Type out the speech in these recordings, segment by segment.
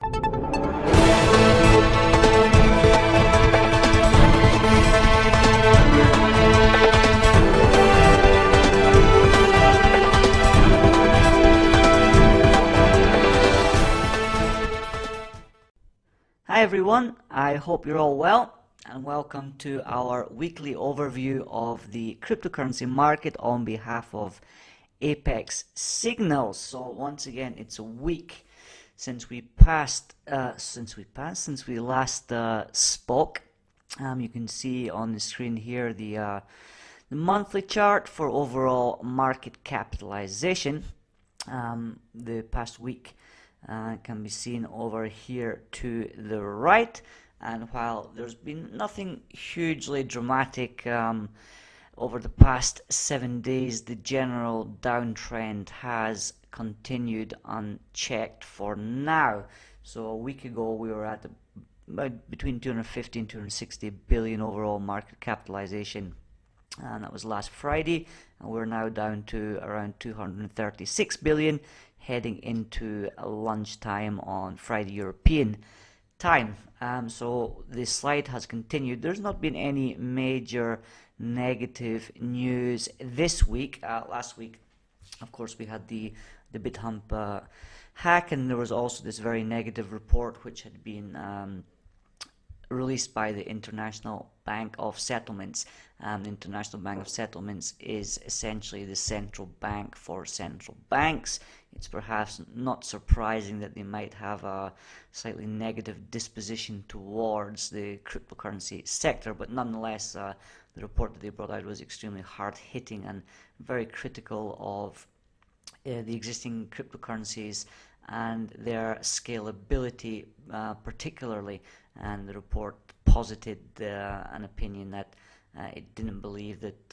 Hi everyone, I hope you're all well and welcome to our weekly overview of the cryptocurrency market on behalf of Apex Signals. So once again, it's a week since we last spoke. You can see on the screen here the monthly chart for overall market capitalization. The past week can be seen over here to the right, and while there's been nothing hugely dramatic over the past 7 days, the general downtrend has continued unchecked for now. So a week ago we were at about between 250 and 260 billion overall market capitalization, and that was last Friday, and we're now down to around 236 billion heading into lunchtime on Friday European time. So the slide has continued. There's not been any major negative news this week. Last week, of course, we had the BitHump hack, and there was also this very negative report which had been released by the International Bank of Settlements. The International Bank of Settlements is essentially the central bank for central banks. It's perhaps not surprising that they might have a slightly negative disposition towards the cryptocurrency sector, but nonetheless, the report that they brought out was extremely hard-hitting and very critical of the existing cryptocurrencies and their scalability, particularly. And the report posited an opinion that it didn't believe that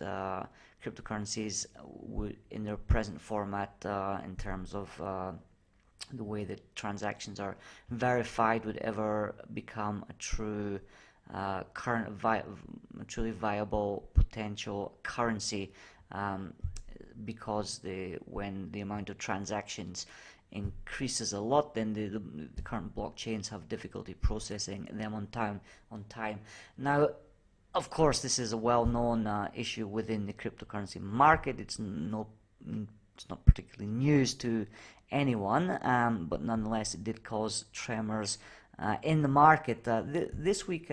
cryptocurrencies would, in their present format, in terms of the way that transactions are verified, would ever become a true truly viable potential currency, because when the amount of transactions increases a lot, then the current blockchains have difficulty processing them on time. Now, of course, this is a well-known issue within the cryptocurrency market. It's not particularly news to anyone, but nonetheless, it did cause tremors in the market. This week,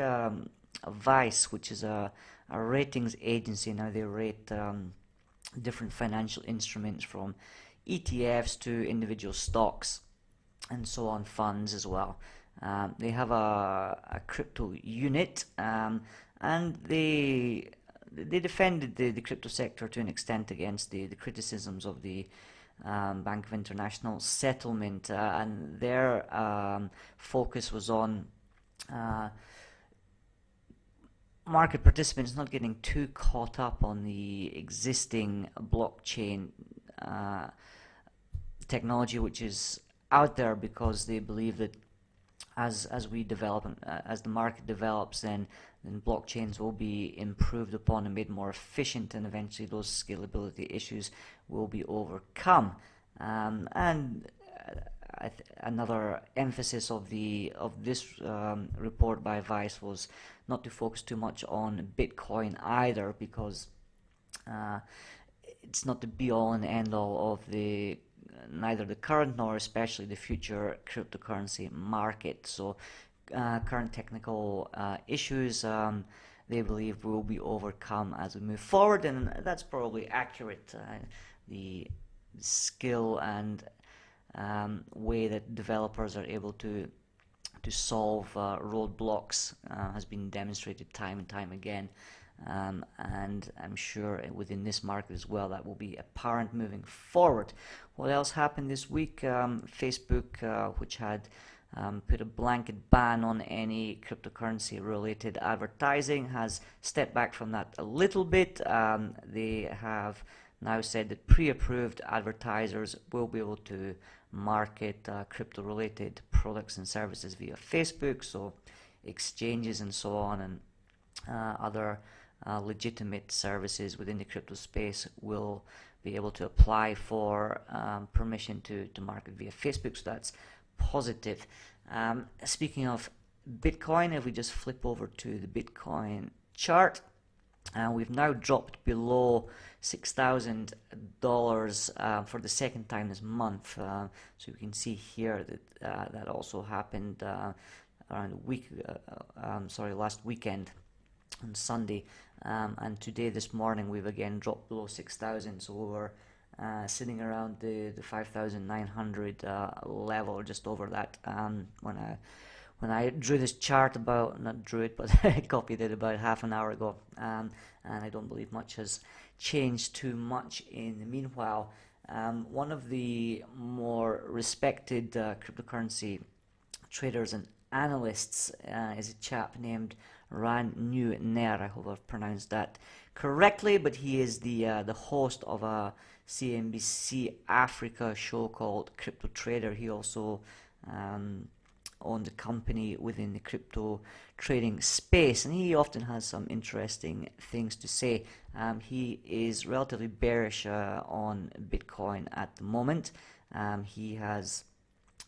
Vice, which is a ratings agency, now they rate different financial instruments from ETFs to individual stocks and so on, funds as well. They have a crypto unit, and they defended the crypto sector to an extent against the criticisms of the Bank of International Settlement, and their focus was on market participants not getting too caught up on the existing blockchain technology which is out there, because they believe that as we develop and as the market develops, then blockchains will be improved upon and made more efficient, and eventually those scalability issues will be overcome. And another emphasis of this report by Vice was not to focus too much on Bitcoin either, because it's not the be-all and end-all of neither the current nor especially the future cryptocurrency market. So current technical issues, they believe, will be overcome as we move forward, and that's probably accurate. The skill and way that developers are able to solve roadblocks has been demonstrated time and time again, and I'm sure within this market as well that will be apparent moving forward. What else happened this week? Facebook, which had put a blanket ban on any cryptocurrency related advertising, has stepped back from that a little bit. They have now said that pre-approved advertisers will be able to market crypto related products and services via Facebook, so exchanges and so on, and other legitimate services within the crypto space will be able to apply for permission to market via Facebook, so that's positive. Speaking of Bitcoin, if we just flip over to the Bitcoin chart, we've now dropped below $6,000 for the second time this month. So you can see here that that also happened around last weekend on Sunday, and today, this morning, we've again dropped below 6,000. So we were sitting around the 5,900 level, or just over that, when I drew this chart not drew it, but I copied it about half an hour ago, and I don't believe much has changed too much in the meanwhile. One of the more respected cryptocurrency traders and analysts is a chap named Roundup. I hope I've pronounced that correctly, but he is the host of a CNBC Africa show called Crypto Trader. He also owned a company within the crypto trading space, and he often has some interesting things to say. He is relatively bearish on Bitcoin at the moment. He has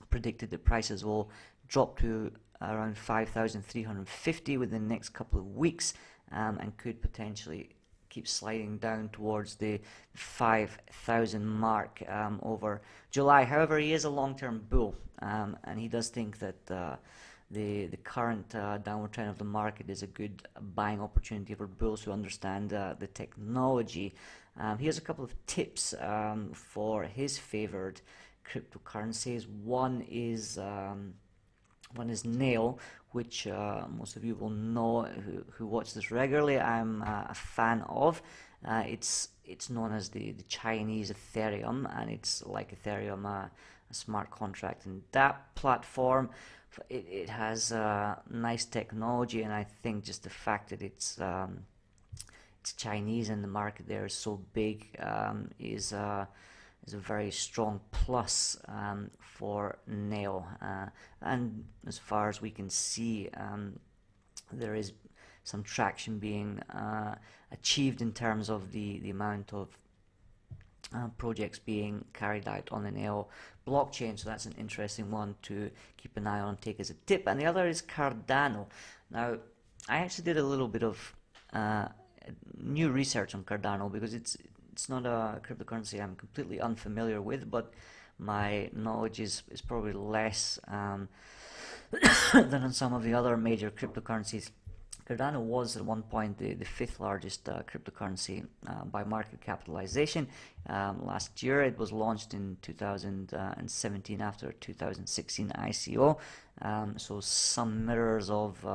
predicted that prices will drop to around 5,350 within the next couple of weeks, and could potentially keep sliding down towards the 5,000 mark over July. However, he is a long-term bull, and he does think that the current downward trend of the market is a good buying opportunity for bulls who understand the technology. He has a couple of tips for his favored cryptocurrencies. One is Nail, which most of you will know who watch this regularly. I'm a fan of. It's known as the Chinese Ethereum, and it's like Ethereum, a smart contract. And that platform, it has nice technology, and I think just the fact that it's Chinese and the market there is so big is a very strong plus for Nail, and as far as we can see, there is some traction being achieved in terms of the amount of projects being carried out on the Nail blockchain. So that's an interesting one to keep an eye on, take as a tip. And the other is Cardano. Now, I actually did a little bit of new research on Cardano, because it's not a cryptocurrency I'm completely unfamiliar with, but my knowledge is probably less than on some of the other major cryptocurrencies. Cardano was at one point the fifth largest cryptocurrency by market capitalization. Last year it was launched in 2017 after a 2016 ICO, so some mirrors of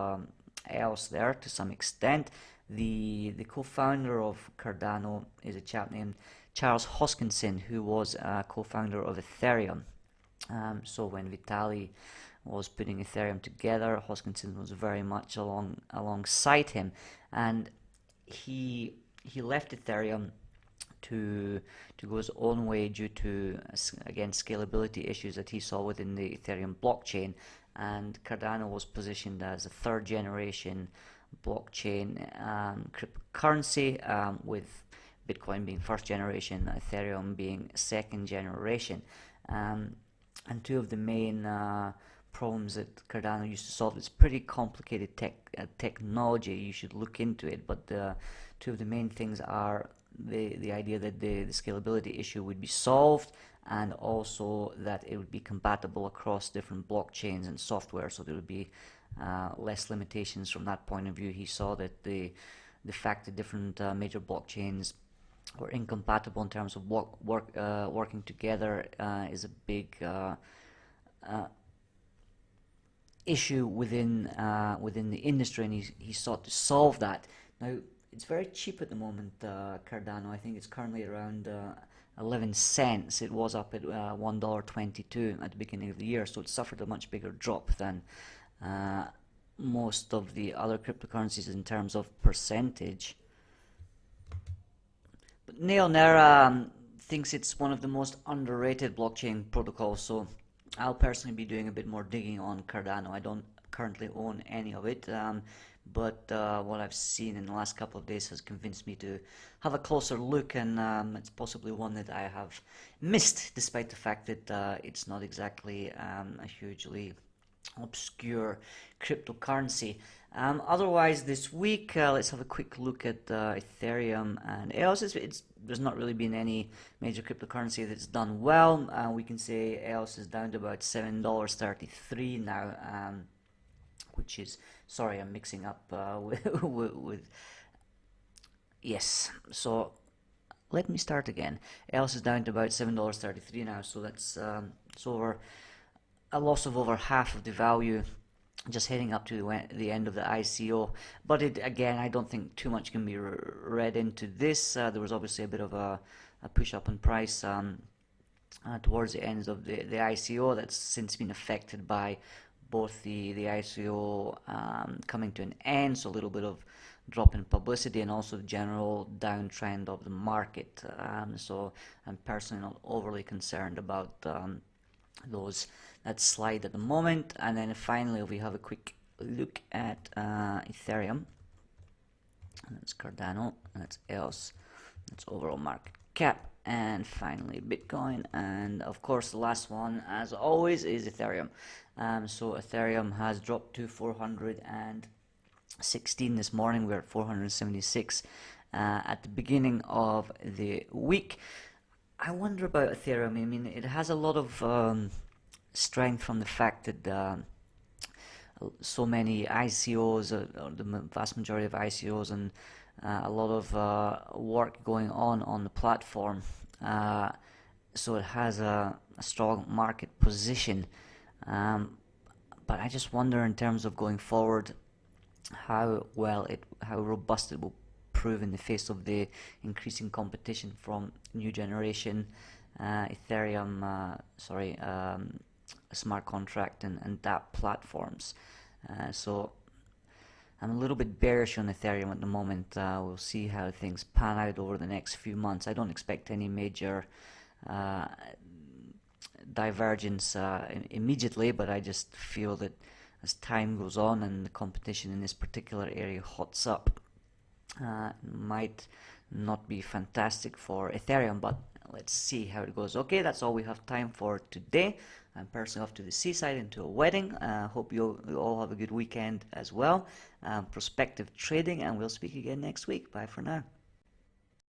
EOS there to some extent. The co-founder of Cardano is a chap named Charles Hoskinson, who was a co-founder of Ethereum. So when Vitalik was putting Ethereum together, Hoskinson was very much alongside him, and he left Ethereum to go his own way due to, again, scalability issues that he saw within the Ethereum blockchain. And Cardano was positioned as a third generation blockchain cryptocurrency, with Bitcoin being first generation, Ethereum being second generation. And two of the main problems that Cardano used to solve, it's pretty complicated technology, you should look into it, but two of the main things are the idea that the scalability issue would be solved, and also that it would be compatible across different blockchains and software, so there would be less limitations from that point of view. He saw that the fact that different major blockchains were incompatible in terms of working together is a big issue within the industry, and he sought to solve that. Now, it's very cheap at the moment, Cardano. I think it's currently around 11 cents. It was up at $1.22 at the beginning of the year, so it suffered a much bigger drop than most of the other cryptocurrencies in terms of percentage. But Neonera thinks it's one of the most underrated blockchain protocols, so I'll personally be doing a bit more digging on Cardano. I don't currently own any of it, but what I've seen in the last couple of days has convinced me to have a closer look, and it's possibly one that I have missed, despite the fact that it's not exactly a hugely obscure cryptocurrency. Otherwise, this week, let's have a quick look at Ethereum and EOS. There's not really been any major cryptocurrency that's done well. We can say EOS is down to about $7.33 now, which is, sorry, I'm mixing up with yes. So let me start again. EOS is down to about $7.33 now, so that's it's over a loss of over half of the value, just heading up to the end of the ICO. But again, I don't think too much can be read into this. There was obviously a bit of a push up in price towards the end of the ICO. That's since been affected by both the ICO coming to an end, so a little bit of drop in publicity, and also the general downtrend of the market. So I'm personally not overly concerned about that slide at the moment. And then finally we have a quick look at Ethereum, and that's Cardano, and that's EOS, that's overall market cap, and finally Bitcoin, and of course the last one as always is Ethereum. So Ethereum has dropped to 416 this morning. We're at 476 at the beginning of the week. I wonder about Ethereum. I mean, it has a lot of strength from the fact that so many ICOs, or the vast majority of ICOs, and a lot of work going on the platform. So it has a strong market position. But I just wonder, in terms of going forward, how robust it will prove in the face of the increasing competition from new generation Ethereum, smart contract and dApp platforms. So I'm a little bit bearish on Ethereum at the moment. We'll see how things pan out over the next few months. I don't expect any major divergence immediately, but I just feel that as time goes on and the competition in this particular area hots up, might not be fantastic for Ethereum, but let's see how it goes. Okay, that's all we have time for today. I'm personally off to the seaside into a wedding. Hope you all have a good weekend as well. Prospective trading, and we'll speak again next week. Bye for now.